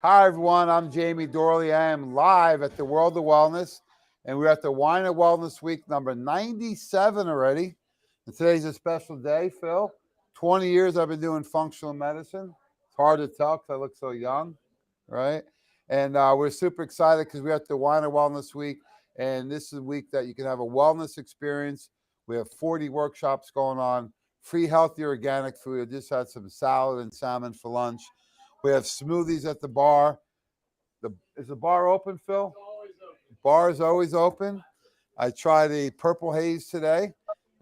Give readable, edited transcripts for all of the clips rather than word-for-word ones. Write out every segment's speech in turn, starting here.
Hi, everyone. I'm Jamie Dorley. I am live at the World of Wellness, and we're at the Wine of Wellness Week number 97 already. And today's a special day, Phil. 20 years I've been doing functional medicine. It's hard to tell because I look so young, right? And we're super excited because we're at the Wine of Wellness Week, and this is a week that you can have a wellness experience. We have 40 workshops going on, free healthy organic food. I just had some salad and salmon for lunch. We have smoothies at the bar. Is the bar open, Phil? Bar is always open. I tried the purple haze today,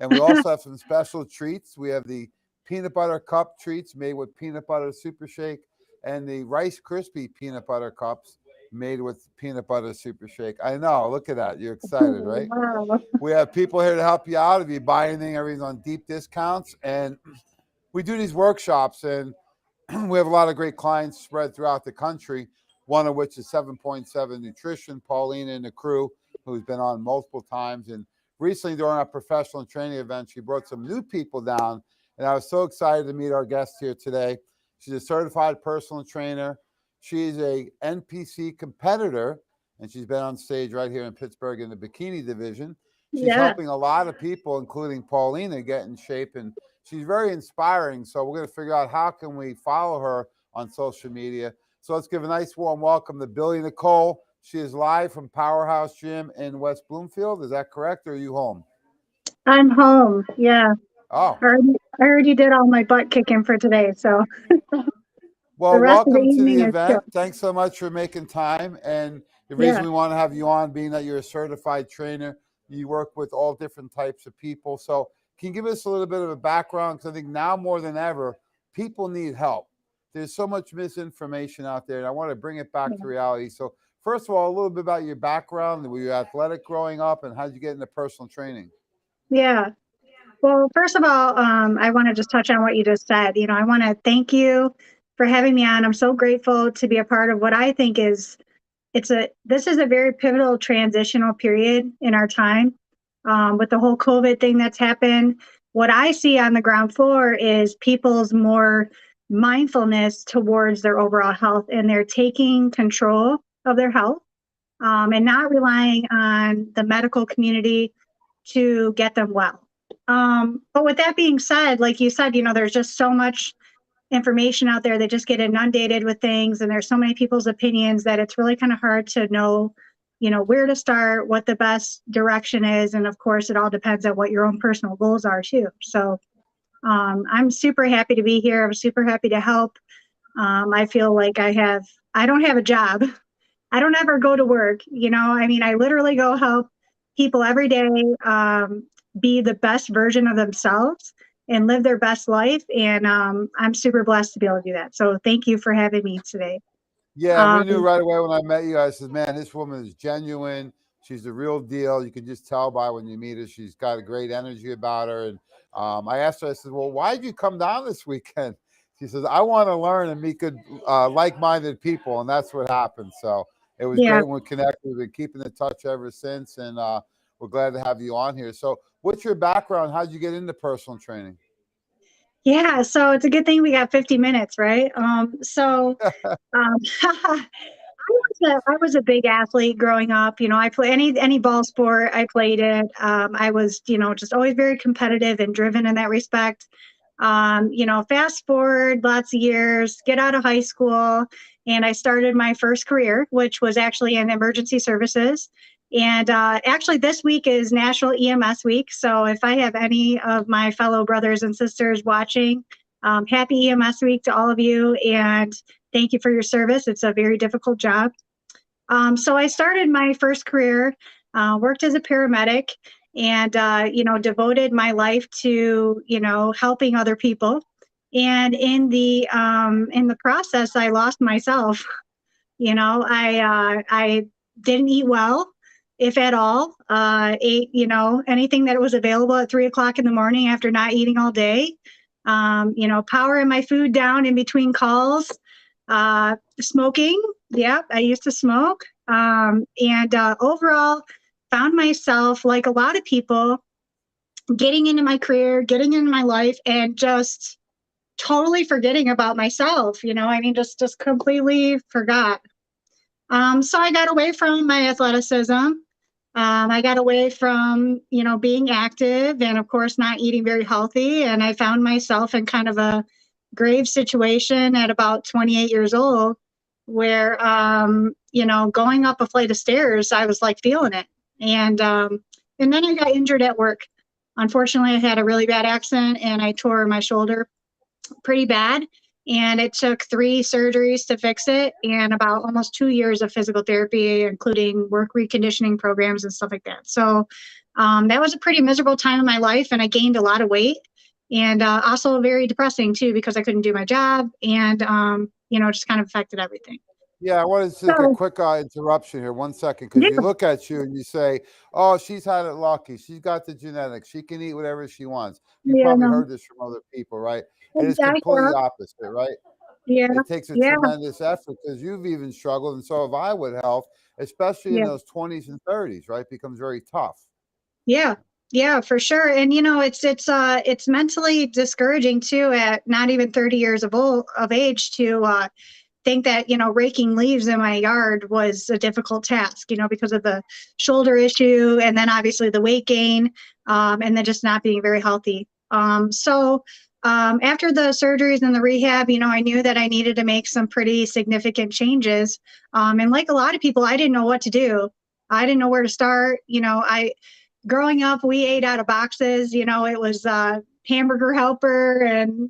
and we also have some special treats. We have the peanut butter cup treats made with peanut butter super shake, and the Rice Krispie peanut butter cups made with peanut butter super shake. I know. Look at that. You're excited, right? Wow. We have people here to help you out. If you buy anything, everything's on deep discounts, and we do these workshops, and we have a lot of great clients spread throughout the country, one of which is 7.7 Nutrition, Paulina and the crew, who's been on multiple times. And recently during our professional training event, she brought some new people down. And I was so excited to meet our guest here today. She's a certified personal trainer. She's a NPC competitor, and she's been on stage right here in Pittsburgh in the bikini division. She's Yeah. helping a lot of people, including Paulina, get in shape, and she's very inspiring. So we're going to figure out how can we follow her on social media. So let's give a nice warm welcome to Billy Nicole. She is live from Powerhouse Gym in West Bloomfield. Is that correct, or are you home? I'm home. Yeah. Oh, I already did all my butt kicking for today. So the well, rest of the welcome to the evening is chill. event. Thanks so much for making time. And the reason Yeah. we want to have you on, being that you're a certified trainer, you work with all different types of people. So can you give us a little bit of a background? Because I think now more than ever, people need help. There's so much misinformation out there, and I want to bring it back to Yeah. reality. So first of all, a little bit about your background. Were you athletic growing up, and how did you get into personal training? Yeah. Well, first of all, I want to just touch on what you just said. I want to thank you for having me on. I'm so grateful to be a part of what I think is this is a very pivotal transitional period in our time with the whole COVID thing that's happened. What I see on the ground floor is people's more mindfulness towards their overall health, and they're taking control of their health and not relying on the medical community to get them well. But with that being said, like you said, there's just so much information out there. They just get inundated with things, and there's so many people's opinions that it's really kind of hard to know, where to start, what the best direction is. And of course, it all depends on what your own personal goals are too. So I'm super happy to be here. I'm super happy to help. I feel like I don't have a job. I don't ever go to work. I mean, I literally go help people every day be the best version of themselves and live their best life. And I'm super blessed to be able to do that. So thank you for having me today. Yeah, and we knew Um, right away when I met you. I said, "Man, this woman is genuine. She's the real deal. You can just tell by when you meet her. She's got a great energy about her." And I asked her, I said, "Well, why did you come down this weekend?" She says, "I want to learn and meet good, like-minded people," and that's what happened. So it was yeah. great when we connected. We've been keeping in touch ever since, and we're glad to have you on here. So, what's your background? How did you get into personal training? Yeah. So it's a good thing we got 50 minutes, right? I was a big athlete growing up. I play any ball sport. I played it. I was, just always very competitive and driven in that respect. Fast forward lots of years, get out of high school, and I started my first career, which was actually in emergency services. And actually, this week is National EMS Week. So if I have any of my fellow brothers and sisters watching, happy EMS Week to all of you. And thank you for your service. It's a very difficult job. So I started my first career, worked as a paramedic, and devoted my life to helping other people. And in the process, I lost myself. I didn't eat well, if at all. Ate anything that was available at 3 o'clock in the morning after not eating all day. Powering my food down in between calls. Smoking. Yeah, I used to smoke. And overall, found myself, like a lot of people, getting into my career, getting into my life, and just totally forgetting about myself, I mean, just completely forgot. So I got away from my athleticism. I got away from, being active and, of course, not eating very healthy. And I found myself in kind of a grave situation at about 28 years old where, going up a flight of stairs, I was like feeling it. And then I got injured at work. Unfortunately, I had a really bad accident and I tore my shoulder pretty bad. And it took 3 surgeries to fix it and about almost 2 years of physical therapy, including work reconditioning programs and stuff like that. So that was a pretty miserable time in my life. And I gained a lot of weight and also very depressing too, because I couldn't do my job and, just kind of affected everything. Yeah, I wanted to take a quick interruption here, 1 second, because you look at you and you say, "Oh, she's had it lucky. She's got the genetics. She can eat whatever she wants." You probably heard this from other people, right? And it's completely opposite, right? Yeah. It takes a tremendous effort because you've even struggled, and so have I with health, especially in those 20s and 30s, right? It becomes very tough. Yeah. Yeah, for sure. And it's mentally discouraging too at not even 30 years of age to think that, raking leaves in my yard was a difficult task, because of the shoulder issue and then obviously the weight gain, and then just not being very healthy. So after the surgeries and the rehab, I knew that I needed to make some pretty significant changes. And like a lot of people, I didn't know what to do. I didn't know where to start. Growing up, we ate out of boxes. It was Hamburger Helper and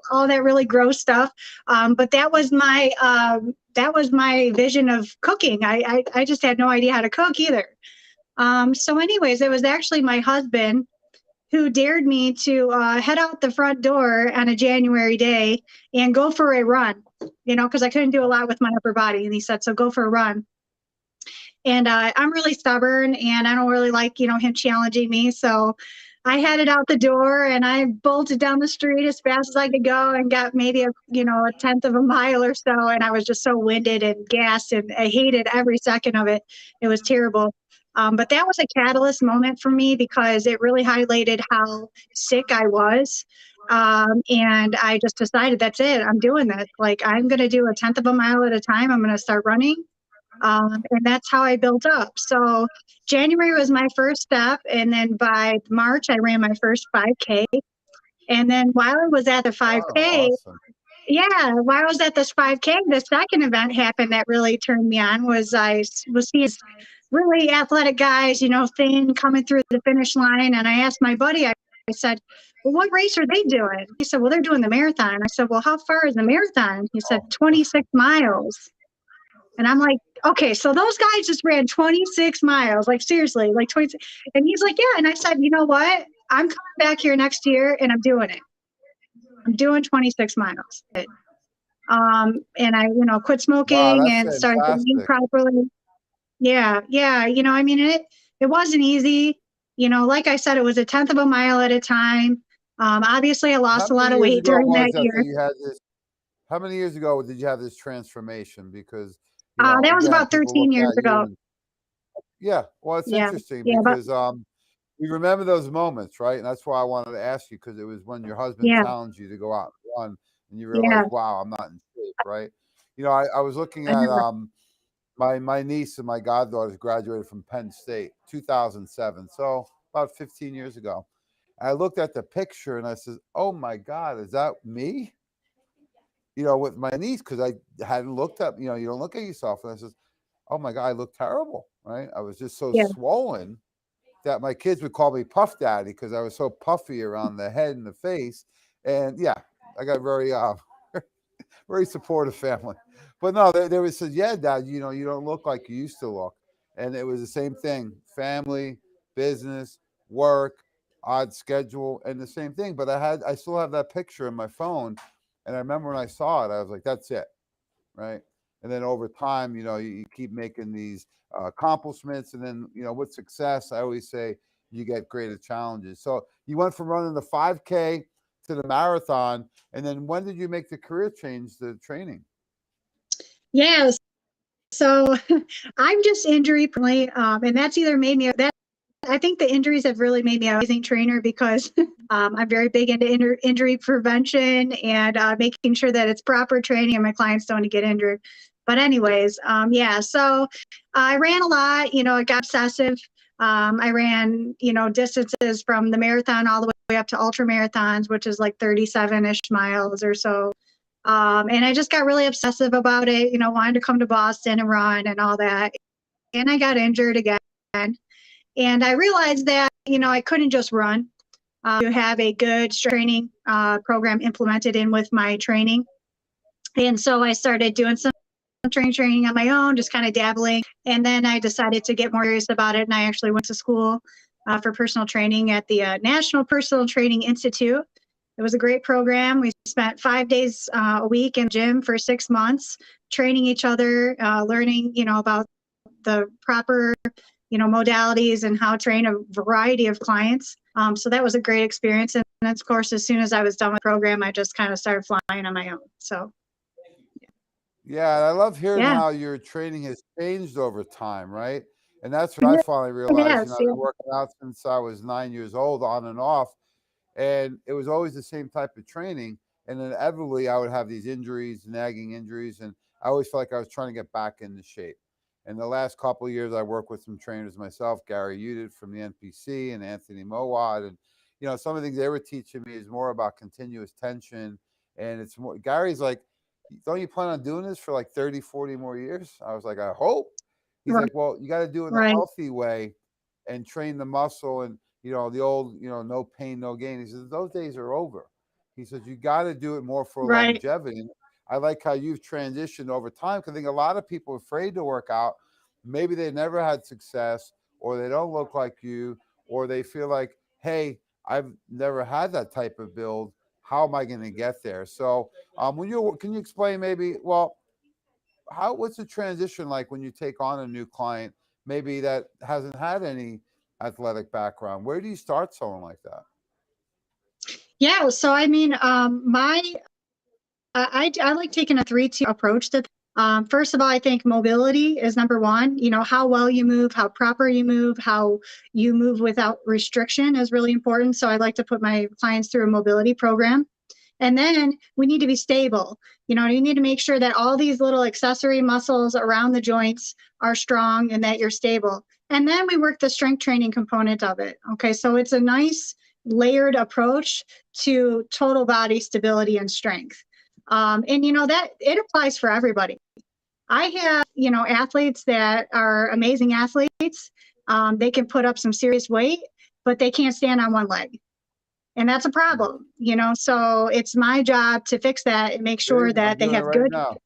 all that really gross stuff. But that was my vision of cooking. I just had no idea how to cook either. So, anyways, it was actually my husband who dared me to head out the front door on a January day and go for a run. Because I couldn't do a lot with my upper body, and he said, "So go for a run." And I'm really stubborn and I don't really like, him challenging me. So I headed out the door and I bolted down the street as fast as I could go and got maybe a tenth of a mile or so. And I was just so winded and gassed and I hated every second of it. It was terrible. But that was a catalyst moment for me because it really highlighted how sick I was. And I just decided that's it. I'm doing this. Like I'm going to do a tenth of a mile at a time. I'm going to start running. And that's how I built up. So January was my first step. And then by March, I ran my first 5K. And then while I was at the 5K, awesome. While I was at this 5K, the second event happened that really turned me on was I was seeing really athletic guys, thin coming through the finish line. And I asked my buddy, I said, "Well, what race are they doing?" He said, "Well, they're doing the marathon." I said, "Well, how far is the marathon?" He said, 26 miles. And I'm like, okay, so those guys just ran 26 miles, like seriously, like 26. And he's like, yeah. And I said, you know what? I'm coming back here next year and I'm doing it. I'm doing 26 miles. And I, quit smoking and started eating properly. Yeah. I mean, it wasn't easy. Like I said, it was a tenth of a mile at a time. Obviously I lost a lot of weight during that year. How many years ago did you have this transformation? Because that was about 13 years ago. Yeah. Well, it's interesting because we remember those moments, right? And that's why I wanted to ask you, because it was when your husband challenged you to go out and run and you realized, wow, I'm not in shape, right? I was looking at my niece and my goddaughters graduated from Penn State, 2007. So about 15 years ago. I looked at the picture and I said, oh my God, is that me? With my niece, because I hadn't looked up, you don't look at yourself. And I says, oh my God, I look terrible, right? I was just so swollen that my kids would call me Puff Daddy because I was so puffy around the head and the face. And I got very, very supportive family. But no, they would say, yeah, Dad, you don't look like you used to look. And it was the same thing, family, business, work, odd schedule, and the same thing. But I still have that picture in my phone. And I remember when I saw it, I was like, that's it, right? And then over time, you keep making these accomplishments. And then, with success, I always say you get greater challenges. So you went from running the 5K to the marathon. And then when did you make the career change, the training? Yes. So I'm just injury prone, and that's either made me I think the injuries have really made me an amazing trainer because I'm very big into injury prevention and making sure that it's proper training and my clients don't get injured. But anyways, yeah, so I ran a lot, it got obsessive. I ran, distances from the marathon all the way up to ultra marathons, which is like 37-ish miles or so. And I just got really obsessive about it, wanted to come to Boston and run and all that. And I got injured again. And I realized that, I couldn't just run. To have a good training program implemented in with my training. And so I started doing some training on my own, just kind of dabbling. And then I decided to get more serious about it. And I actually went to school for personal training at the National Personal Training Institute. It was a great program. We spent 5 days a week in gym for 6 months, training each other, learning, about the proper, modalities and how to train a variety of clients. So that was a great experience. And then, of course, as soon as I was done with the program, I just kind of started flying on my own. So. Yeah, I love hearing Yeah, how your training has changed over time, right? And that's what I finally it realized. is. I've Yeah. been working out since I was 9 years old, on and off, and it was always the same type of training. And then inevitably, I would have these injuries, nagging injuries, and I always felt like I was trying to get back into shape. And the last couple of years, I worked with some trainers myself, Gary Udit from the NPC and Anthony Mowat, and some of the things they were teaching me is more about continuous tension, and it's more. Gary's like, don't you plan on doing this for like 30, 40 more years? I was like, I hope. He's Right. like, well, you got to do it in a Right. healthy way and train the muscle and, the old, no pain, no gain. He says, those days are over. He says, you got to do it more for Right. longevity. And I like how you've transitioned over time because I think a lot of people are afraid to work out. Maybe they never had success or they don't look like you or they feel like, hey, I've never had that type of build. How am I going to get there? So, can you explain maybe, well, what's the transition like when you take on a new client, maybe that hasn't had any athletic background? Where do you start someone like that? Yeah. So, I mean, I like taking a 3-2 approach to. First of all, I think mobility is number one. How well you move, how proper you move, how you move without restriction is really important. So I like to put my clients through a mobility program. And then we need to be stable. You need to make sure that all these little accessory muscles around the joints are strong and that you're stable. And then we work the strength training component of it. Okay, so it's a nice layered approach to total body stability and strength. And that it applies for everybody. I have, athletes that are amazing athletes. They can put up some serious weight, but they can't stand on one leg. And that's a problem, so it's my job to fix that and make sure I'm that they doing it have right good, now.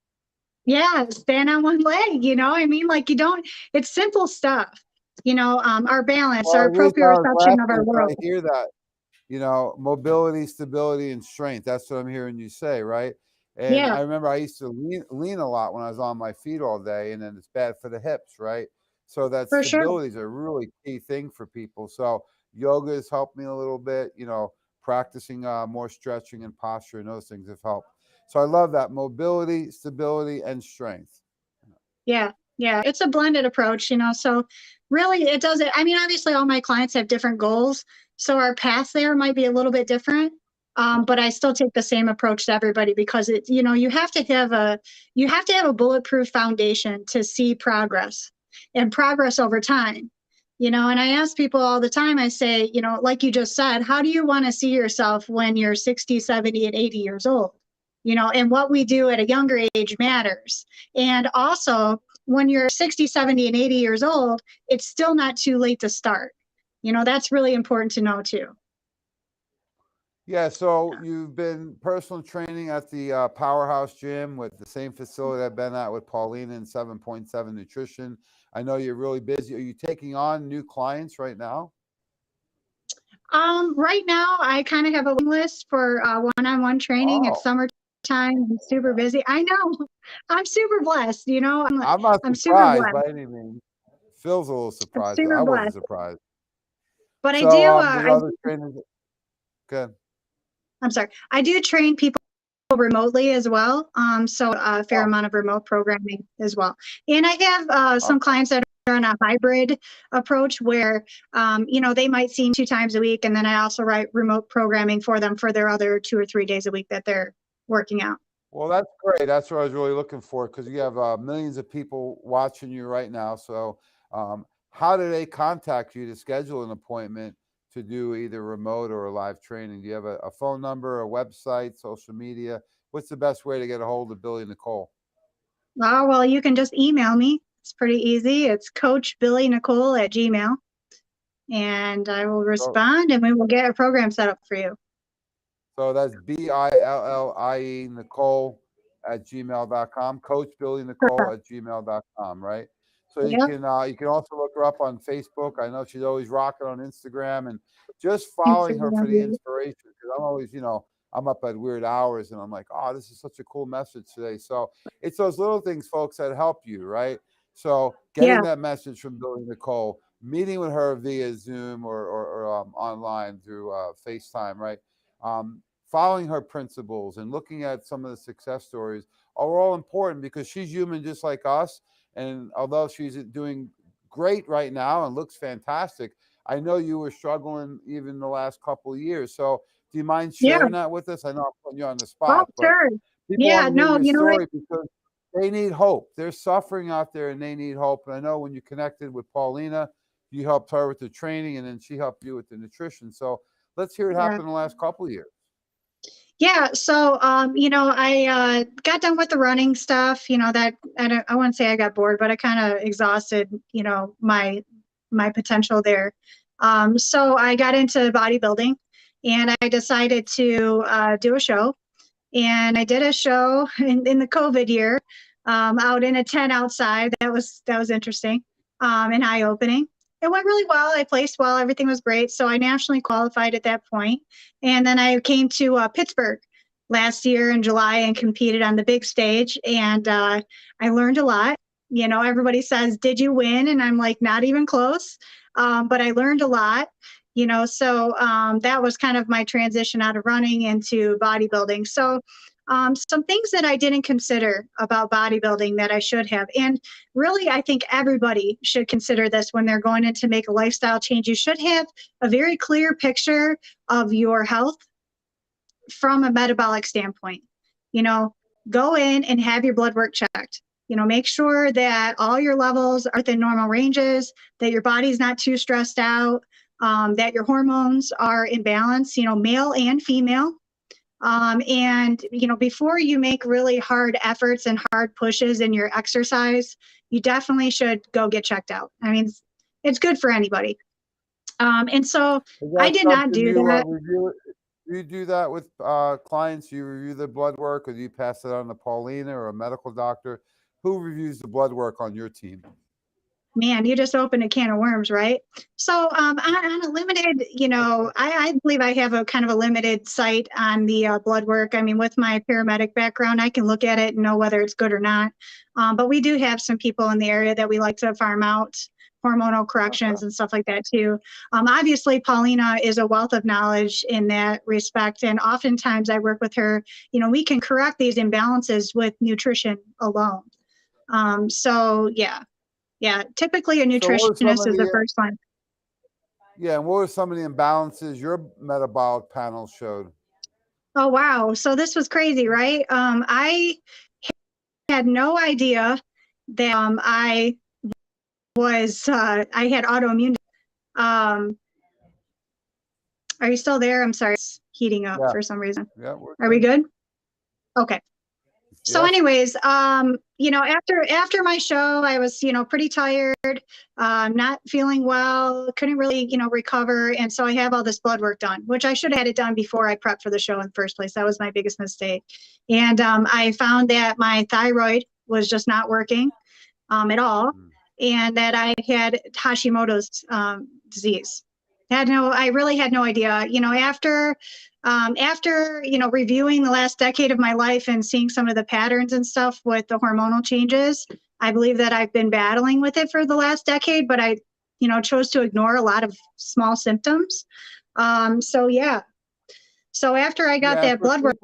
yeah, stand on one leg, I mean, like it's simple stuff, our balance, Well, our the reason I was proprioception of laughing our is when I world. hear that, mobility, stability, and strength. That's what I'm hearing you say, right? And Yeah, I remember I used to lean a lot when I was on my feet all day, and then it's bad for the hips, right? So that for sure. stability is a really key thing for people. So yoga has helped me a little bit, practicing more stretching and posture and those things have helped. So I love that mobility, stability, and strength. Yeah. Yeah. It's a blended approach, so really it doesn't, I mean, obviously all my clients have different goals. So our path there might be a little bit different. But I still take the same approach to everybody because you have to have a bulletproof foundation to see progress and progress over time. And I ask people all the time, I say, like you just said, how do you want to see yourself when you're 60, 70, and 80 years old? And what we do at a younger age matters. And also, when you're 60, 70, and 80 years old, it's still not too late to start. That's really important to know too. Yeah, so you've been personal training at the Powerhouse Gym with the same facility I've been at with Paulina and 7.7 Nutrition. I know you're really busy. Are you taking on new clients right now? Right now, I kind of have a waiting list for one-on-one training. It's Oh, summertime. I'm super busy. I know. I'm super blessed. I'm not I'm super surprised blessed. by any means. Phil's a little I'm surprised, but super I wasn't blessed. surprised. But I So do. the other trainers, good. I'm sorry. I do train people remotely as well. So a fair Oh, amount of remote programming as well. And I have some okay. clients that on a hybrid approach where, they might see me 2 times a week, and then I also write remote programming for them for their other 2 or 3 days a week that they're working out. Well, that's great. That's what I was really looking for, because you have millions of people watching you right now. So, how do they contact you to schedule an appointment to do either remote or a live training? Do you have a phone number, a website, social media? What's the best way to get a hold of Billy Nicole? Oh, well, you can just email me. It's pretty easy. It's coachbillynicole@gmail.com, and I will respond, and we will get a program set up for you. So that's BILLIE Nicole at gmail.com, Coach Billy Nicole at gmail.com, right? So you Yep. can also look her up on Facebook. I know she's always rocking on Instagram, and just following her for the inspiration, because I'm always, I'm up at weird hours and I'm like, oh, this is such a cool message today. So it's those little things, folks, that help you, right? So getting that message from Billy Nicole, meeting with her via Zoom or online through FaceTime, right? Following her principles and looking at some of the success stories are all important, because she's human just like us. And although she's doing great right now and looks fantastic, I know you were struggling even the last couple of years. So do you mind sharing that with us? I know I'm putting you on the spot, but sure. people want to hear your story because they need hope. They're suffering out there and they need hope. And I know when you connected with Paulina, you helped her with the training, and then she helped you with the nutrition. So let's hear it happen in the last couple of years. Yeah. So, I got done with the running stuff, that I wouldn't say I got bored, but I kind of exhausted, my potential there. So I got into bodybuilding, and I decided to do a show, and I did a show in the COVID year, out in a tent outside. That was interesting, and eye opening. It went really well. I placed well. Everything was great. So I nationally qualified at that point. And then I came to Pittsburgh last year in July and competed on the big stage. And I learned a lot. Everybody says, did you win? And I'm like, not even close. But I learned a lot. So that was kind of my transition out of running into bodybuilding. So some things that I didn't consider about bodybuilding that I should have. And really, I think everybody should consider this when they're going in to make a lifestyle change. You should have a very clear picture of your health from a metabolic standpoint. Go in and have your blood work checked. Make sure that all your levels are within normal ranges, that your body's not too stressed out, that your hormones are in balance, male and female. And before you make really hard efforts and hard pushes in your exercise, you definitely should go get checked out. I mean, it's good for anybody. And so I did not do that. Do you do that with clients? You review the blood work, or do you pass it on to Paulina or a medical doctor? Who reviews the blood work on your team? Man, you just opened a can of worms, right? So on a limited, I believe I have a kind of a limited sight on the blood work. I mean, with my paramedic background, I can look at it and know whether it's good or not. But we do have some people in the area that we like to farm out hormonal corrections and stuff like that too. Obviously, Paulina is a wealth of knowledge in that respect. And oftentimes I work with her, we can correct these imbalances with nutrition alone. So yeah, typically a nutritionist is the first one. Yeah, and what were some of the imbalances your metabolic panel showed? Oh, wow. So this was crazy, right? I had no idea that I had autoimmune. Are you still there? I'm sorry, it's heating up for some reason. Yeah, are we good? Okay. So anyways, after my show, I was, pretty tired, not feeling well, couldn't really, recover. And so I have all this blood work done, which I should have had it done before I prepped for the show in the first place. That was my biggest mistake. And I found that my thyroid was just not working at all. And that I had Hashimoto's disease. I really had no idea. After reviewing the last decade of my life and seeing some of the patterns and stuff with the hormonal changes, I believe that I've been battling with it for the last decade, but I chose to ignore a lot of small symptoms. So after I got that blood work,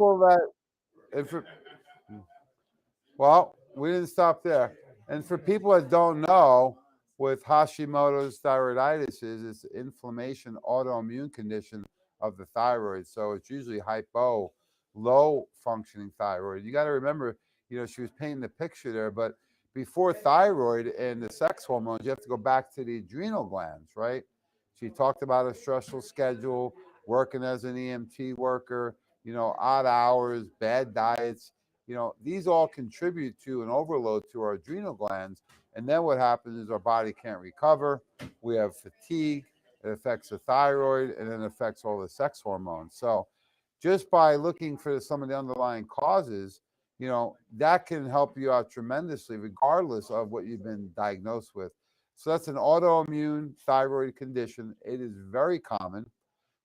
well, we didn't stop there. And for people that don't know, with Hashimoto's thyroiditis is it's inflammation, autoimmune condition of the thyroid. So it's usually hypo, low functioning thyroid. You got to remember, she was painting the picture there, but before thyroid and the sex hormones, you have to go back to the adrenal glands, right? She talked about a stressful schedule, working as an EMT worker, odd hours, bad diets. These all contribute to an overload to our adrenal glands. And then what happens is our body can't recover. We have fatigue. It affects the thyroid, and then affects all the sex hormones. So just by looking for some of the underlying causes, that can help you out tremendously, regardless of what you've been diagnosed with. So that's an autoimmune thyroid condition. It is very common.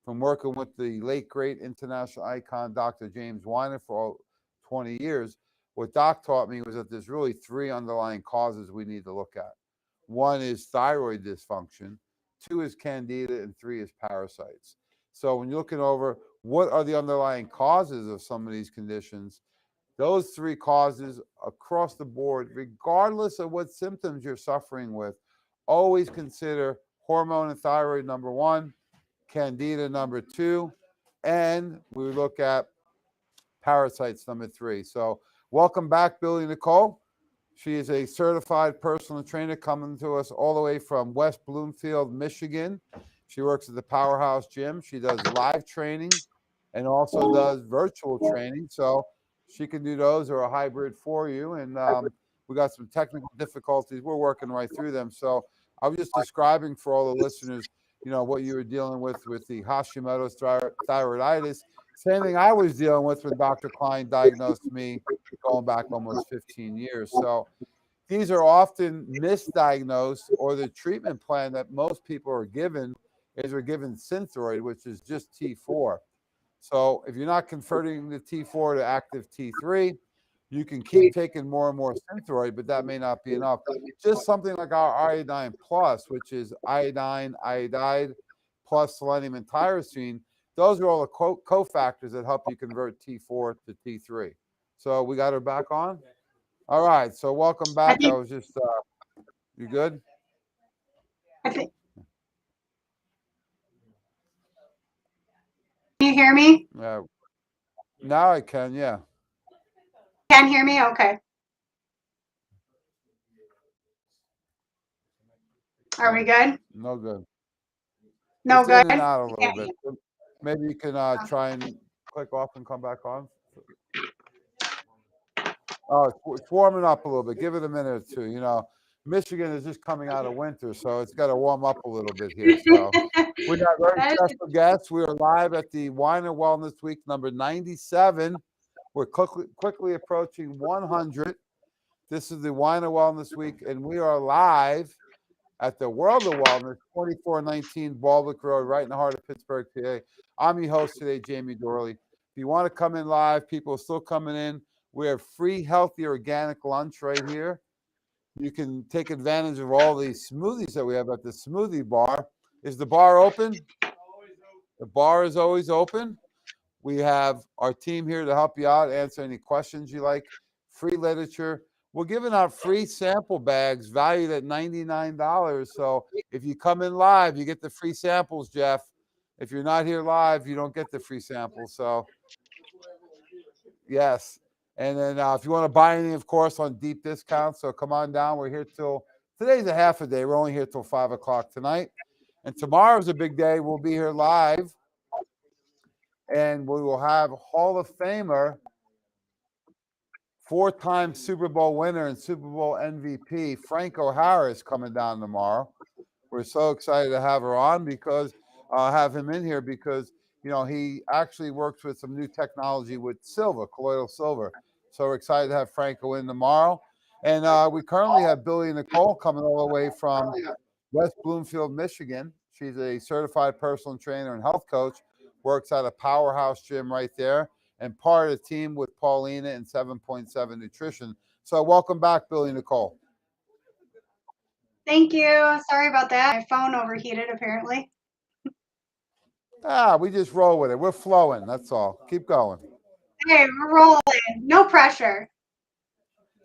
From working with the late, great international icon, Dr. James Weiner, for 20 years, what Doc taught me was that there's really 3 underlying causes we need to look at. 1 is thyroid dysfunction, 2 is candida, and 3 is parasites. So when you're looking over what are the underlying causes of some of these conditions, those 3 causes across the board, regardless of what symptoms you're suffering with, always consider hormone and thyroid number 1, candida number 2, and we look at parasites number 3. So welcome back, Billy Nicole. She is a certified personal trainer coming to us all the way from West Bloomfield, Michigan. She works at the Powerhouse Gym. She does live training and also does virtual training. So she can do those or a hybrid for you. And we got some technical difficulties. We're working right through them. So I was just describing for all the listeners, what you were dealing with the Hashimoto's thyroiditis. Same thing I was dealing with when Dr. Klein diagnosed me going back almost 15 years. So these are often misdiagnosed, or the treatment plan that most people are given is they're given Synthroid, which is just T4. So if you're not converting the T4 to active T3, you can keep taking more and more Synthroid, but that may not be enough. Just something like our Iodine Plus, which is iodine, iodide, plus selenium and tyrosine. Those are all the cofactors that help you convert T4 to T3. So we got her back on? All right. So welcome back. I was just, you good? Can you hear me? Yeah. Now I can, yeah. Can hear me? Okay. Are we good? No good. No It's good? in and out a little bit. Maybe you can try and click off and come back on. Oh, it's warming up a little bit. Give it a minute or two. Michigan is just coming out of winter, so it's got to warm up a little bit here. So we got very special guests. We are live at the Weiner Wellness Week number 97. We're quickly approaching 100. This is the Weiner Wellness Week, and we are live at the World of Wellness, 2419 Baldwick Road, right in the heart of Pittsburgh, PA. I'm your host today, Jamie Dorley. If you want to come in live, people are still coming in. We have free, healthy, organic lunch right here. You can take advantage of all these smoothies that we have at the smoothie bar. Is the bar open? The bar is always open. We have our team here to help you out, answer any questions you like. Free literature. We're giving out free sample bags valued at $99. So if you come in live, you get the free samples, Jeff. If you're not here live, you don't get the free samples. So, yes. And then if you want to buy anything, of course, on deep discounts. So come on down. We're here today's a half a day. We're only here till 5 o'clock tonight. And tomorrow's a big day. We'll be here live. And we will have Hall of Famer, 4-time Super Bowl winner and Super Bowl MVP, Franco Harris, coming down tomorrow. We're so excited to have her on have him in here because, he actually works with some new technology with silver, colloidal silver. So we're excited to have Franco in tomorrow. And we currently have Billy Nicole coming all the way from West Bloomfield, Michigan. She's a certified personal trainer and health coach, works at a Powerhouse Gym right there, and part of the team with Paulina and 7.7 Nutrition. So welcome back, Billy Nicole. Thank you. Sorry about that. My phone overheated, apparently. We just roll with it. We're flowing. That's all. Keep going. Hey, we're rolling. No pressure.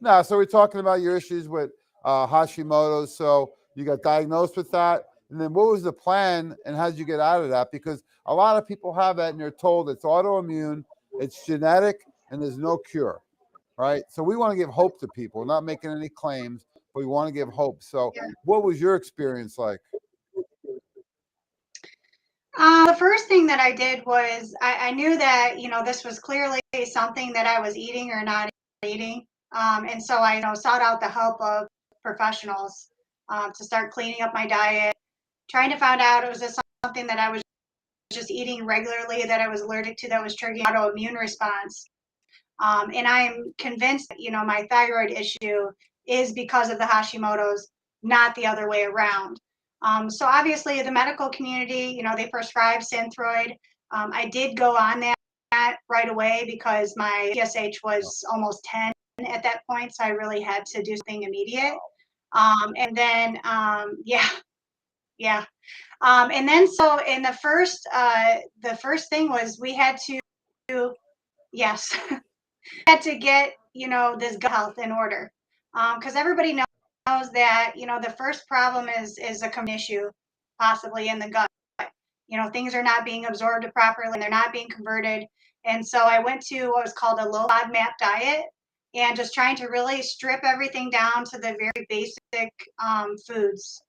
No, so we're talking about your issues with Hashimoto's. So You got diagnosed with that. And then what was the plan and how did you get out of that? Because a lot of people have that and they're told it's autoimmune, it's genetic, and there's no cure, right? So we want to give hope to people, not making any claims, but we want to give hope. So Yeah. what was your experience like? The first thing that I did was I knew that, this was clearly something that I was eating or not eating. And so I, sought out the help of professionals to start cleaning up my diet, trying to find out it was just something that I was just eating regularly that I was allergic to that was triggering autoimmune response. And I'm convinced that, my thyroid issue is because of the Hashimoto's, not the other way around. So obviously the medical community, they prescribe Synthroid. I did go on that right away because my TSH was almost 10 at that point. So I really had to do something immediate. And then, yeah. And then, so in the first thing was we had to, yes, had to get, this gut health in order. Because everybody knows that, the first problem is a common issue, possibly in the gut. Things are not being absorbed properly and they're not being converted. And so I went to what was called a low FODMAP diet and just trying to really strip everything down to the very basic foods.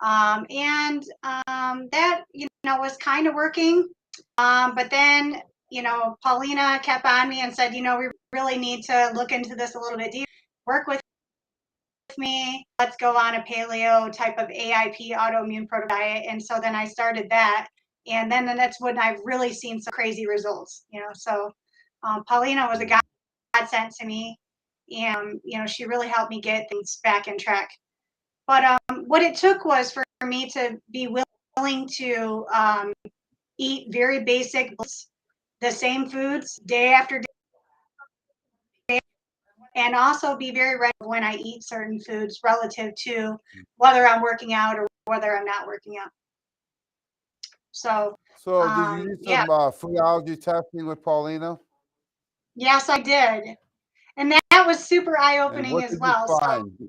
And that, was kind of working. But then, Paulina kept on me and said, we really need to look into this a little bit deeper, work with me. Let's go on a paleo type of AIP autoimmune protocol diet. And so then I started that. And then that's when I've really seen some crazy results, So Paulina was a godsend to me. And, she really helped me get things back in track. But what it took was for me to be willing to eat very basic, the same foods day after day, and also be very ready when I eat certain foods relative to whether I'm working out or whether I'm not working out. So did you do some food allergy testing with Paulina? Yes, I did. And that was super And eye-opening what as did well. you find? So,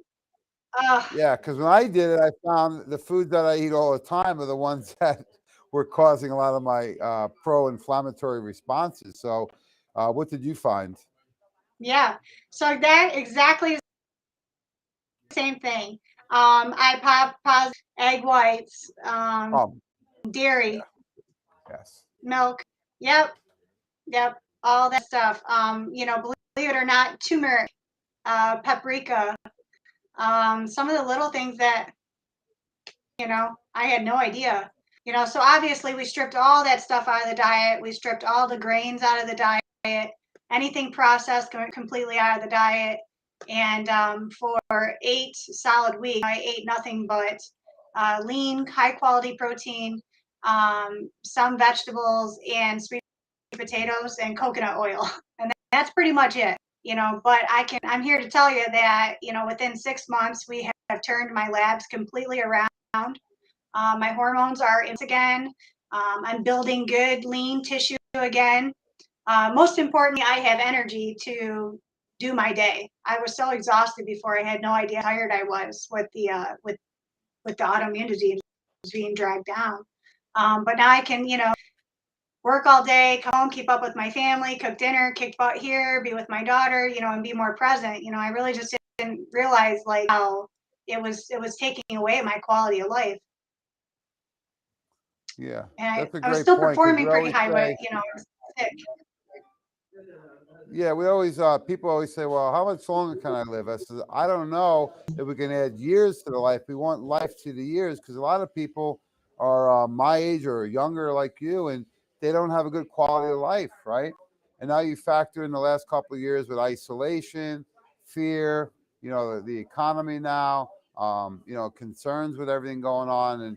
Yeah, because when I did it, I found the foods that I eat all the time are the ones that were causing a lot of my pro-inflammatory responses. So what did you find? yeah. So that exactly is the same thing. I positive egg whites, dairy, Yes. milk. Yep. All that stuff. Believe it or not, turmeric, paprika, some of the little things that, I had no idea. So obviously we stripped all that stuff out of the diet. We stripped all the grains out of the diet, anything processed completely out of the diet. And for 8 solid weeks, I ate nothing but lean, high quality protein, some vegetables, and sweet potatoes and coconut oil. And that's pretty much it. But I'm here to tell you that, within 6 months, we have turned my labs completely around. My hormones are in again. I'm building good, lean tissue again. Most importantly, I have energy to do my day. I was so exhausted before. I had no idea how tired I was with the autoimmune disease being dragged down. But now I can, work all day, come home, keep up with my family, cook dinner, kick butt here, be with my daughter, and be more present. I really just didn't realize like how it was taking away my quality of life. Yeah, And that's a I was great still point. 'Cause performing we pretty always high, but say, I was sick. yeah, we always people always say, well, how much longer can I live? I said, I don't know if we can add years to the life. We want life to the years because a lot of people are my age or younger like you, and they don't have a good quality of life, right? And now you factor in the last couple of years with isolation, fear, the economy now, concerns with everything going on, and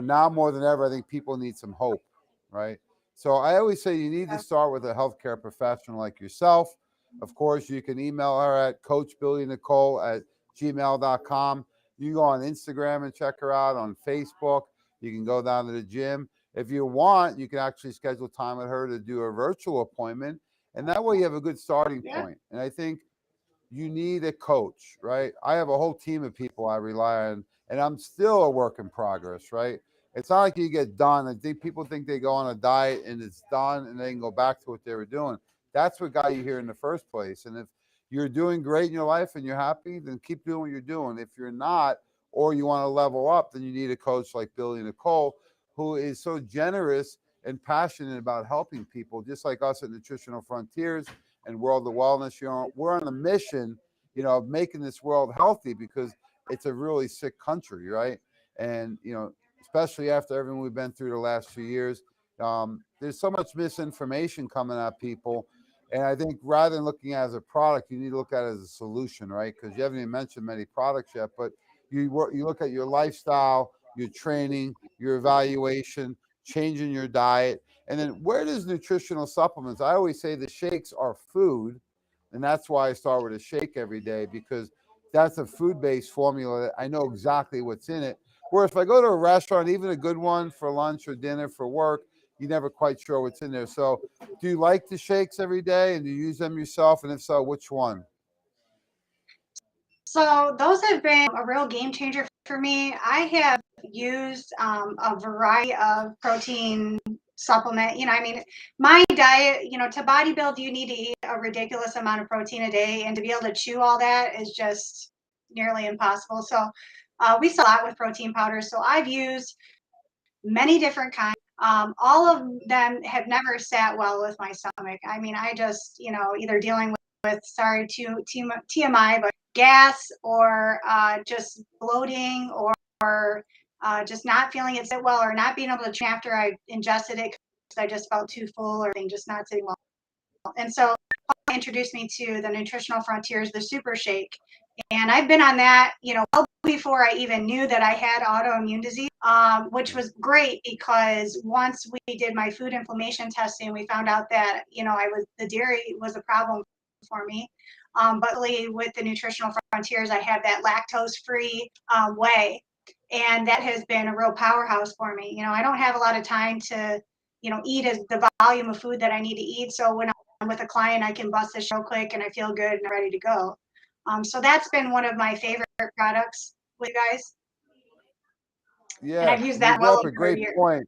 now more than ever, I think people need some hope, right? So I always say you need to start with a healthcare professional like yourself. Of course, you can email her at coachbillynicole@gmail.com. You can go on Instagram and check her out, on Facebook. You can go down to the gym. If you want, you can actually schedule time with her to do a virtual appointment. And that way you have a good starting Yeah. point. And I think you need a coach, right? I have a whole team of people I rely on, and I'm still a work in progress, right? It's not like you get done. I think people think they go on a diet and it's done and they can go back to what they were doing. That's what got you here in the first place. And if you're doing great in your life and you're happy, then keep doing what you're doing. If you're not, or you want to level up, then you need a coach like Billy Nicole, who is so generous and passionate about helping people, just like us at Nutritional Frontiers and World of Wellness. You know, we're on a mission, you know, of making this world healthy because it's a really sick country, right? And, you know, especially after everything we've been through the last few years, there's so much misinformation coming at people. And I think rather than looking at it as a product, you need to look at it as a solution, right? Because you haven't even mentioned many products yet, but you look at your lifestyle, your training, your evaluation, changing your diet. And then where does nutritional supplements? I always say the shakes are food. And that's why I start with a shake every day, because that's a food-based formula that I know exactly what's in it. Whereas if I go to a restaurant, even a good one for lunch or dinner for work, you're never quite sure what's in there. So do you like the shakes every day and do you use them yourself? And if so, which one? So those have been a real game changer for me. I have used a variety of protein supplement. You know, I mean, my diet, you know, to bodybuild, you need to eat a ridiculous amount of protein a day, and to be able to chew all that is just nearly impossible. So we sell a lot with protein powders. So I've used many different kinds. All of them have never sat well with my stomach. I mean, I just, you know, either dealing with sorry, TMI, but gas or just bloating or just not feeling it sit well or not being able to chew after I ingested it because I just felt too full or just not sitting well. And so Paul introduced me to the Nutritional Frontiers, the Super Shake. And I've been on that, you know, well before I even knew that I had autoimmune disease, which was great because once we did my food inflammation testing, we found out that, you know, the dairy was a problem for me. But with the Nutritional Frontiers, I have that lactose-free whey, and that has been a real powerhouse for me. You know, I don't have a lot of time to, you know, eat the volume of food that I need to eat. So when I'm with a client, I can bust this real quick and I feel good and I'm ready to go. So that's been one of my favorite products with you guys. Yeah, and I've used you that brought well up a over a great year. point.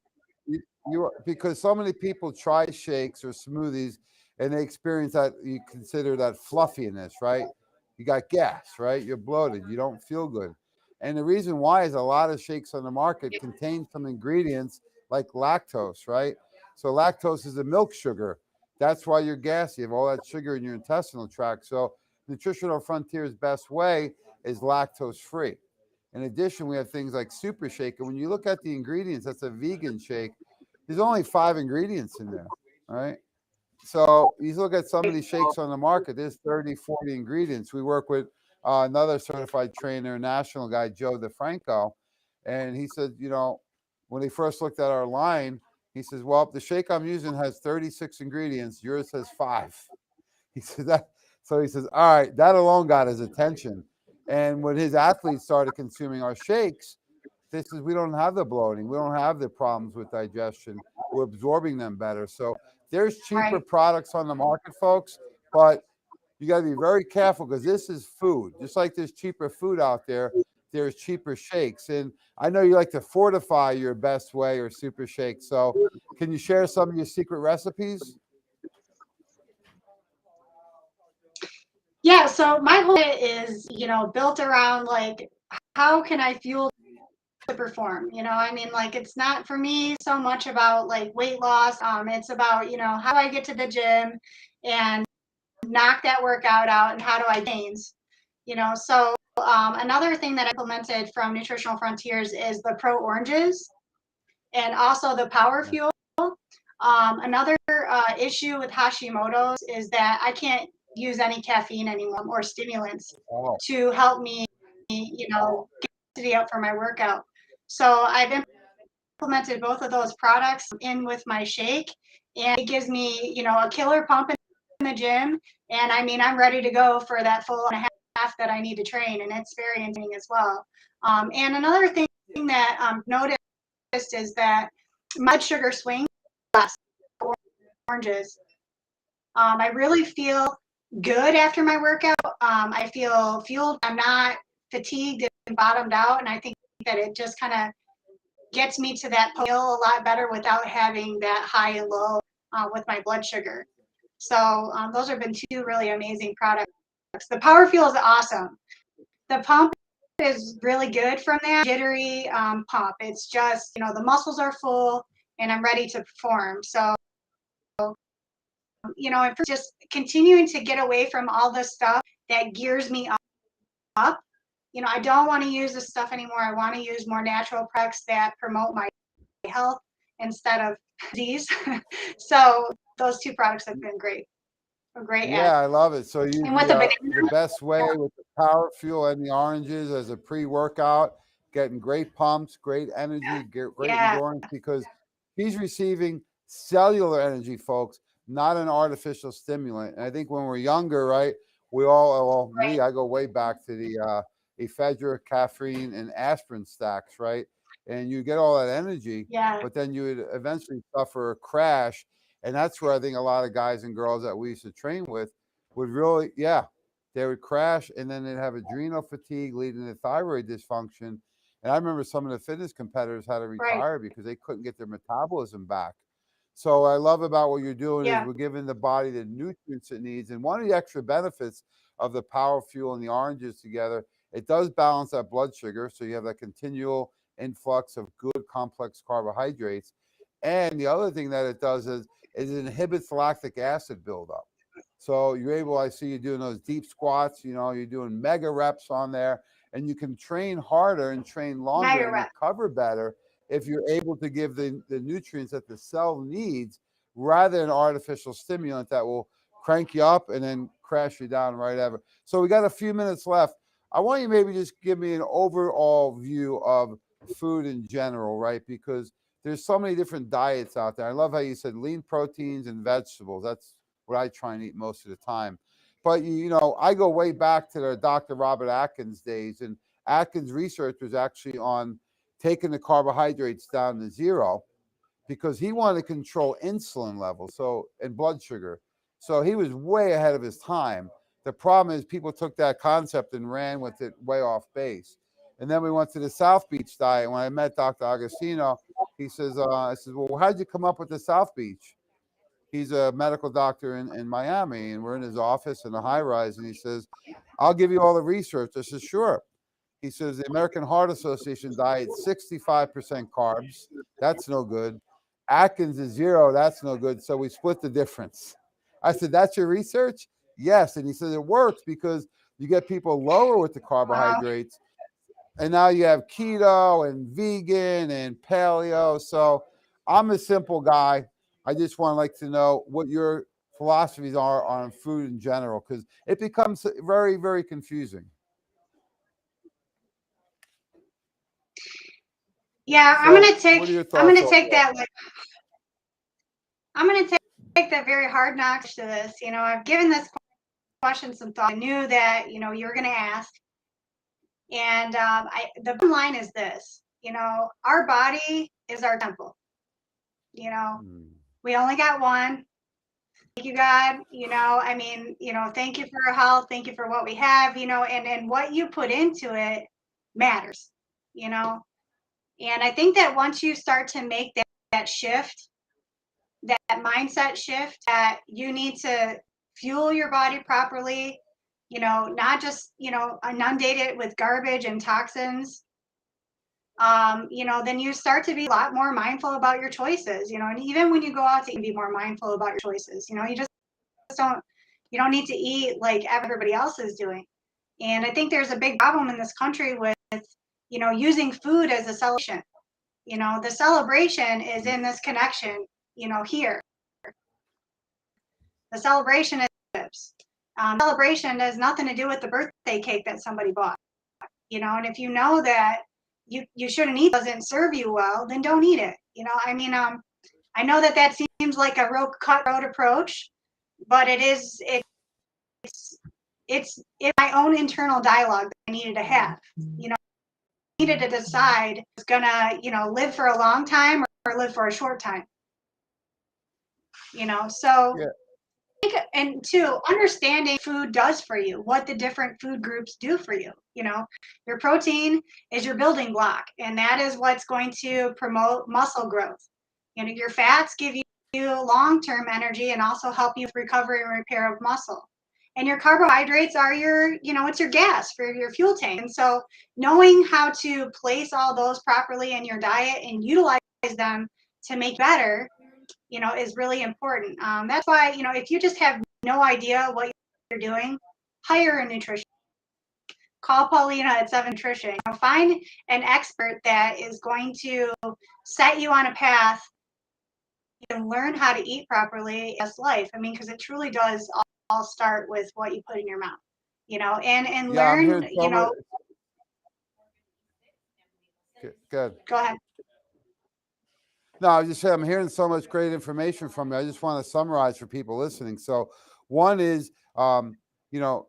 Because so many people try shakes or smoothies and they experience that, you consider that fluffiness, right? You got gas, right? You're bloated, you don't feel good. And the reason why is a lot of shakes on the market contain some ingredients like lactose, right? So lactose is a milk sugar. That's why you're gassy. You have all that sugar in your intestinal tract. So Nutritional Frontier's best way is lactose free. In addition, we have things like Super Shake. And when you look at the ingredients, that's a vegan shake. There's only 5 ingredients in there, right? So you look at some of these shakes on the market, there's 30, 40 ingredients. We work with another certified trainer, national guy, Joe DeFranco. And he said, you know, when he first looked at our line, he says, well, the shake I'm using has 36 ingredients. Yours has 5. He said that. So he says, all right, that alone got his attention. And when his athletes started consuming our shakes, this is, we don't have the bloating, we don't have the problems with digestion, we're absorbing them better. So there's cheaper Right. products on the market, folks, but you got to be very careful because this is food. Just like there's cheaper food out there, there's cheaper shakes. And I know you like to fortify your best way or Super Shake. So can you share some of your secret recipes? Yeah, so my whole diet is, you know, built around like how can I fuel to perform? You know, I mean, like it's not for me so much about like weight loss. It's about, you know, how do I get to the gym and knock that workout out and how do I gains? You know, so another thing that I implemented from Nutritional Frontiers is the Pro Oranges and also the Power Fuel. Another issue with Hashimoto's is that I can't use any caffeine anymore or stimulants Oh, to help me, you know, get up for my workout. So I've implemented both of those products in with my shake, and it gives me, you know, a killer pump in the gym. And I mean, I'm ready to go for that full and a half that I need to train, and it's very entertaining as well. And another thing that noticed is that my blood sugar swings less oranges. I really feel good after my workout. I feel fueled. I'm not fatigued and bottomed out. And I think that it just kind of gets me to that feel a lot better without having that high and low with my blood sugar. So those have been two really amazing products. The Power Fuel is awesome. The pump is really good from that jittery pump. It's just, the muscles are full and I'm ready to perform. So, and just continuing to get away from all the stuff that gears me up. I don't want to use this stuff anymore. I want to use more natural products that promote my health instead of disease. So those two products have been great. A great Yeah, I love it. So you And with the the best way with the Power Fuel and the oranges as a pre-workout, getting great pumps, great energy, great Yeah. endurance, because he's receiving cellular energy, folks, not an artificial stimulant. And I think when we're younger, right, I go way back to the ephedra, caffeine, and aspirin stacks, right? And you get all that energy, Yeah. but then you would eventually suffer a crash. And that's where I think a lot of guys and girls that we used to train with would really, they would crash and then they'd have adrenal fatigue leading to thyroid dysfunction. And I remember some of the fitness competitors had to retire because they couldn't get their metabolism back. So I love about what you're doing is we're giving the body the nutrients it needs. And one of the extra benefits of the Power Fuel and the oranges together, it does balance that blood sugar. So you have that continual influx of good complex carbohydrates. And the other thing that it does is it inhibits lactic acid buildup. So you're able, I see you doing those deep squats, you're doing mega reps on there, and you can train harder and train longer and recover better if you're able to give the nutrients that the cell needs rather than artificial stimulant that will crank you up and then crash you down right ever. So we got a few minutes left. I want you maybe just give me an overall view of food in general, right? Because there's so many different diets out there. I love how you said lean proteins and vegetables. That's what I try and eat most of the time. But I go way back to the Dr. Robert Atkins days, and Atkins' research was actually on taking the carbohydrates down to zero because he wanted to control insulin levels, and blood sugar. So he was way ahead of his time. The problem is people took that concept and ran with it way off base. And then we went to the South Beach diet. When I met Dr. Agostino, he says, I said, well, how'd you come up with the South Beach? He's a medical doctor in Miami, and we're in his office in the high rise. And he says, I'll give you all the research. I said, sure. He says, the American Heart Association diet, 65% carbs. That's no good. Atkins is zero. That's no good. So we split the difference. I said, that's your research? Yes. And he said, it works because you get people lower with the carbohydrates. And now you have keto and vegan and paleo. So I'm a simple guy. I just want to know what your philosophies are on food in general, because it becomes very, very confusing. Yeah, So I'm gonna take that very hard knocks to this. I've given this question some thought. I knew that you were gonna ask, and the bottom line is this: our body is our temple. We only got one. Thank you, God. Thank you for our health. Thank you for what we have. And what you put into it matters. And I think that once you start to make that shift, that mindset shift, that you need to fuel your body properly, not just, inundate it with garbage and toxins, then you start to be a lot more mindful about your choices, and even when you go out to eat, be more mindful about your choices. You don't need to eat like everybody else is doing. And I think there's a big problem in this country with, using food as a celebration. The celebration is in this connection, here. The celebration is celebration has nothing to do with the birthday cake that somebody bought. And if you know that you shouldn't eat, doesn't serve you well, then don't eat it. I know that seems like a real cutthroat approach, but it's my own internal dialogue that I needed to have. I needed to decide if it's gonna, live for a long time or live for a short time. So and two, understanding food does for you, what the different food groups do for you. You know, your protein is your building block, and that is what's going to promote muscle growth. You know, your fats give you long-term energy and also help you with recovery and repair of muscle. And your carbohydrates are your, you know, it's your gas for your fuel tank. And so knowing how to place all those properly in your diet and utilize them to make better, you know, is really important. That's why, you know, if you just have no idea what you're doing, hire a nutrition. Call Paulina at 7 Nutrition. You know, find an expert that is going to set you on a path. You can learn how to eat properly as life. I mean, because it truly does all start with what you put in your mouth, you know, and Yeah, I'm learn, hearing you so much. know. Good. Go ahead. No, I was just saying, I'm hearing so much great information from you. I just want to summarize for people listening. So, one is, you know,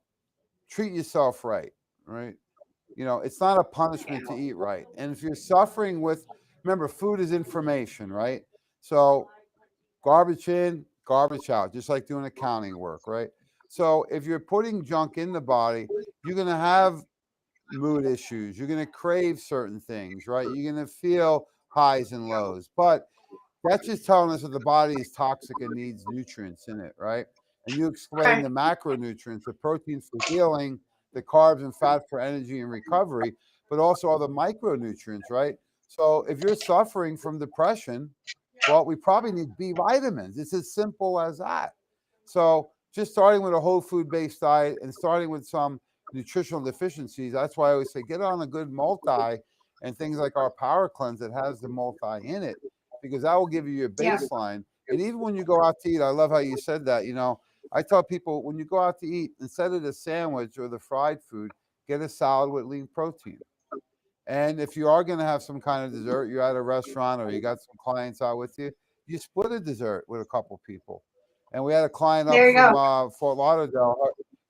treat yourself right, right? You know, it's not a punishment to eat right. And if you're suffering with, remember, food is information, right? So, garbage in, garbage out, just like doing accounting work, right? So, if you're putting junk in the body, you're going to have mood issues. You're going to crave certain things, right? You're going to feel highs and lows. But that's just telling us that the body is toxic and needs nutrients in it, right? And you explain Right. the macronutrients, the proteins for healing, the carbs and fat for energy and recovery, but also all the micronutrients, right? So if you're suffering from depression, well, we probably need B vitamins. It's as simple as that. So just starting with a whole food based diet and starting with some nutritional deficiencies, that's why I always say get on a good multi and things like our Power Cleanse that has the multi in it, because that will give you your Yeah. baseline. And even when you go out to eat, I love how you said that. You know, I tell people when you go out to eat, instead of the sandwich or the fried food, get a salad with lean protein. And if you are going to have some kind of dessert, you're at a restaurant or you got some clients out with you, you split a dessert with a couple people. And we had a client up There you from go. Fort Lauderdale.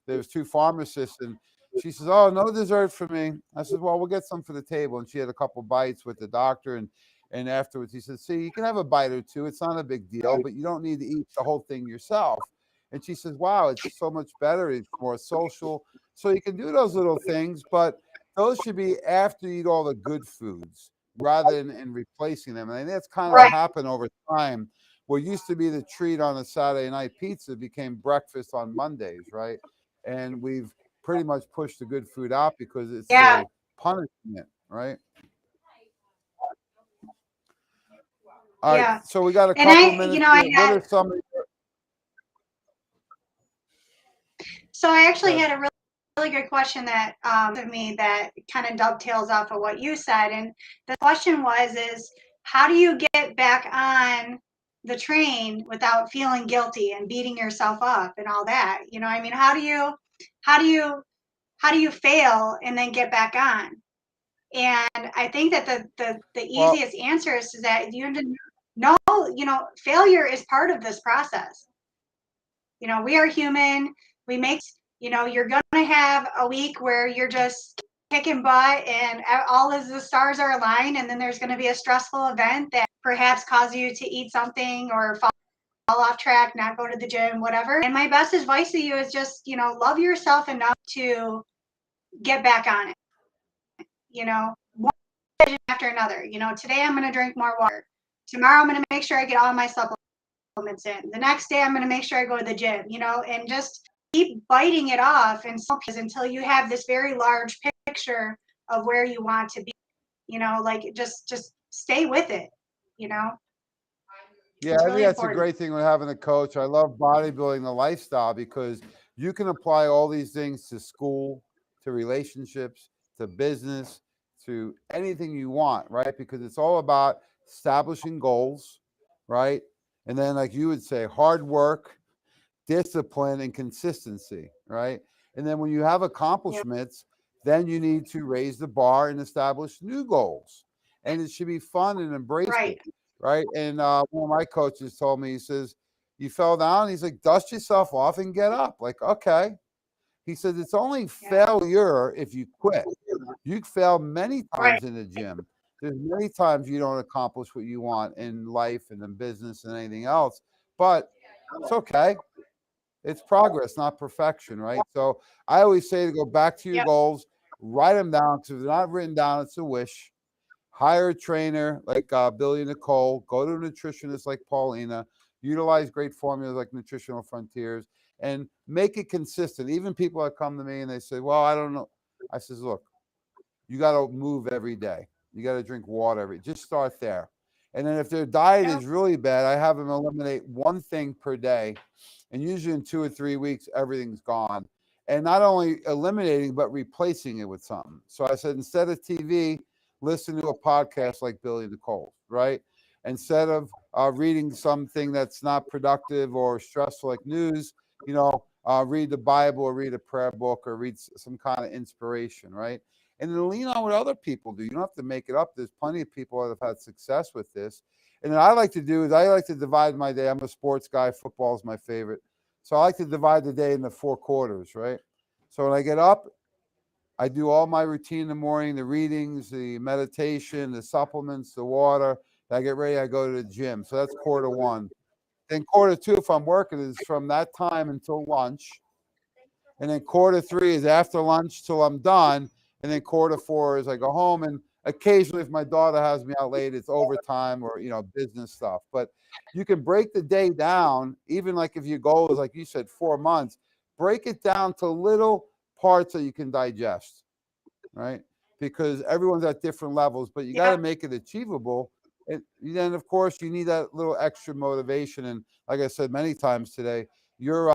There was two pharmacists, and she says, "Oh, no dessert for me." I said, "Well, we'll get some for the table." And she had a couple bites with the doctor, and afterwards he said, "See, you can have a bite or two. It's not a big deal, but you don't need to eat the whole thing yourself." And she says, "Wow, it's so much better. It's more social." So you can do those little things, but those should be after you eat all the good foods rather than in replacing them. And that's kind of what Right. happened over time. What used to be the treat on a Saturday night pizza became breakfast on Mondays, right? And we've pretty much pushed the good food out because it's Yeah. a punishment, right? All right, Yeah. so we got a And couple you minutes know, here. I What had, are some? so I actually Good. had a really good question that of me that kind of dovetails off of what you said. And the question is how do you get back on the train without feeling guilty and beating yourself up and all that? You know, I mean, how do you fail and then get back on? And I think that the Well, easiest answer is that you have to know, you know, failure is part of this process. You know, we are human. We make, you know, you're going to have a week where you're just kicking butt and all of the stars are aligned. And then there's going to be a stressful event that perhaps causes you to eat something or fall off track, not go to the gym, whatever. And my best advice to you is just, you know, love yourself enough to get back on it. You know, one decision after another. You know, today I'm going to drink more water. Tomorrow I'm going to make sure I get all my supplements in. The next day I'm going to make sure I go to the gym, you know, and just keep biting it off and until you have this very large picture of where you want to be, you know, like just stay with it, you know. yeah, It's I think really that's a important. great thing with having a coach. I love bodybuilding the lifestyle because you can apply all these things to school, to relationships, to business, to anything you want, right? Because it's all about establishing goals, right? And then, like you would say, hard work, discipline, and consistency, right? And then when you have Yeah. accomplishments, then you need to raise the bar and establish new goals. And it should be fun and embrace Right. it, right? And one of my coaches told me, he says, "You fell down." He's like, "Dust yourself off and get up." Like, okay. He says, "It's only Yeah. failure if you quit. You fail many Right. times in the gym. There's many times you don't accomplish what you want in life and in business and anything else, but it's okay. It's progress, not perfection, right? So I always say to go back to your Yep. goals, write them down, because if they're not written down, it's a wish. Hire a trainer like Billy Nicole, go to a nutritionist like Paulina, utilize great formulas like Nutritional Frontiers, and make it consistent. Even people that come to me and they say, well, I don't know. I says, look, you got to move every day. You got to drink water just start there. And then if their diet is really bad, I have them eliminate one thing per day. And usually in 2 or 3 weeks, everything's gone. And not only eliminating, but replacing it with something. So I said, instead of TV, listen to a podcast like Billy Nicole, right? Instead of reading something that's not productive or stressful like news, read the Bible or read a prayer book or read some kind of inspiration, right? And then lean on what other people do. You don't have to make it up. There's plenty of people that have had success with this. And then I like to divide my day. I'm a sports guy. Football is my favorite. So I like to divide the day into 4 quarters, right? So when I get up, I do all my routine in the morning, the readings, the meditation, the supplements, the water. I get ready, I go to the gym. So that's quarter 1. Then quarter 2, if I'm working, is from that time until lunch. And then quarter 3 is after lunch till I'm done. And then quarter 4 is I go home, and occasionally if my daughter has me out late, it's overtime or, business stuff. But you can break the day down, even like if your goal is, like you said, 4 months, break it down to little parts that you can digest, right? Because everyone's at different levels, but you got to make it achievable. And then, of course, you need that little extra motivation. And like I said many times today, your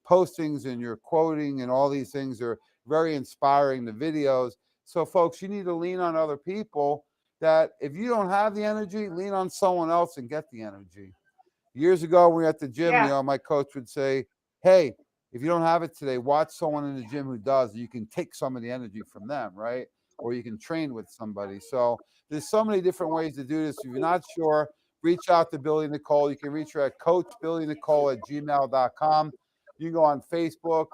postings and your quoting and all these things are very inspiring, the videos. So, folks, you need to lean on other people. That if you don't have the energy, lean on someone else and get the energy. Years ago, when we were at the gym, my coach would say, hey, if you don't have it today, watch someone in the gym who does. You can take some of the energy from them, right? Or you can train with somebody. So there's so many different ways to do this. If you're not sure, reach out to Billy Nicole. You can reach her at coachbillynicole@gmail.com. You can go on Facebook,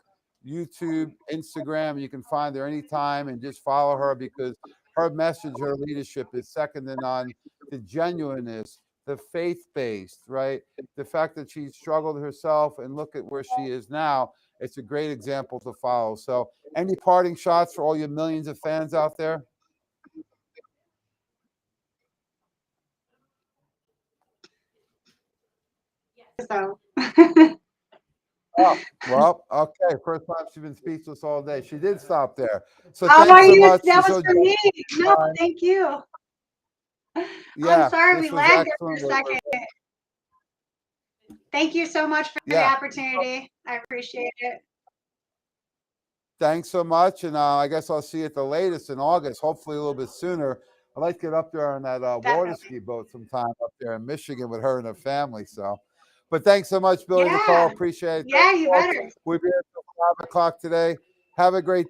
YouTube, Instagram. You can find her anytime and just follow her, because her message, her leadership is second to none. The genuineness, the faith-based, right? The fact that she struggled herself and look at where she is now. It's a great example to follow. So any parting shots for all your millions of fans out there? So. Oh, well, okay. First time she's been speechless all day. She did stop there. So Oh, thanks so you, much. that was for me. No, thank you. Yeah, I'm sorry we this was lagged there for a excellent. second. Thank you so much for the opportunity. I appreciate it. Thanks so much. And I guess I'll see you at the latest in August, hopefully a little bit sooner. I'd like to get up there on that water ski boat sometime up there in Michigan with her and her family. So, but thanks so much, Billy Nicole. Appreciate it. Yeah, you better. We'll be here until 5 o'clock today. Have a great day.